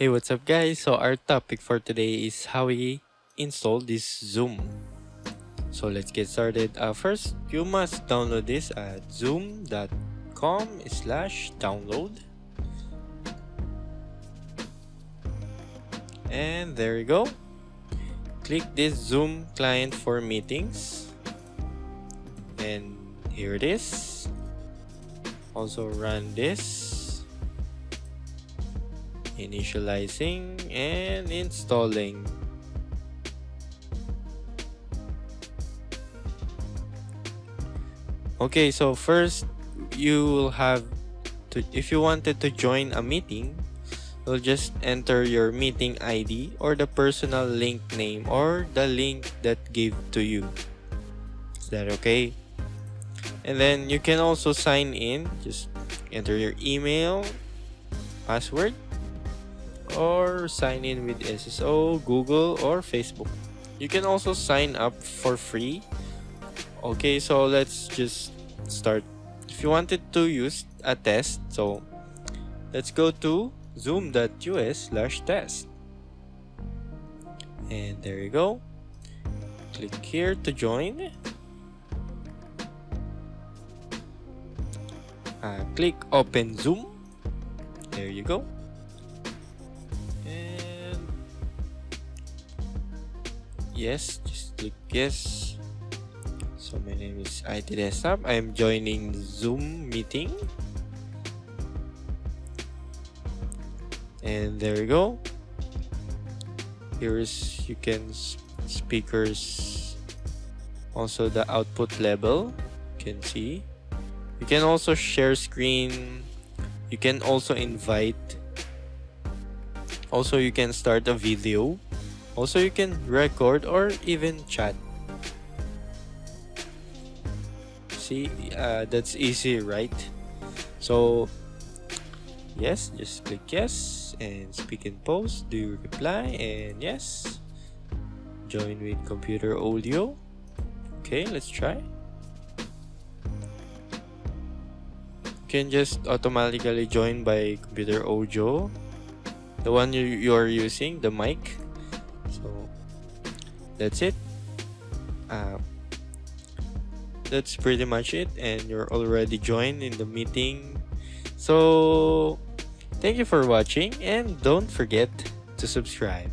Hey, what's up, guys? So, our topic for today is how we install this Zoom. So, let's get started. First, you must download this at zoom.com/download. And there you go. Click this Zoom client for meetings. And here it is. Also, run this. Initializing and installing. Okay, so first you will have to, if you wanted to join a meeting, you'll just enter your meeting ID or the personal link name or the link that gave to you. Is that okay? And then you can also sign in. Just enter your email, password, or sign in with SSO, Google, or Facebook. You can also sign up for free. Okay, so let's just start. If you wanted to use a test, so let's go to zoom.us/test. And there you go. Click here to join. Click open Zoom. There you go. Yes, just click yes. So my name is IT Desktop. I am joining Zoom meeting. And there you go. Here is you can speakers. Also the output level. You can see. You can also share screen. You can also invite. Also you can start a video. Also, you can record or even chat. See, that's easy, right? So, yes, just click yes and speak and post. Do you reply? And yes. Join with computer audio. Okay, let's try. You can just automatically join by computer audio. The one you're using, the mic. So that's it. That's pretty much it, and you're already joined in the meeting. So thank you for watching, and don't forget to subscribe.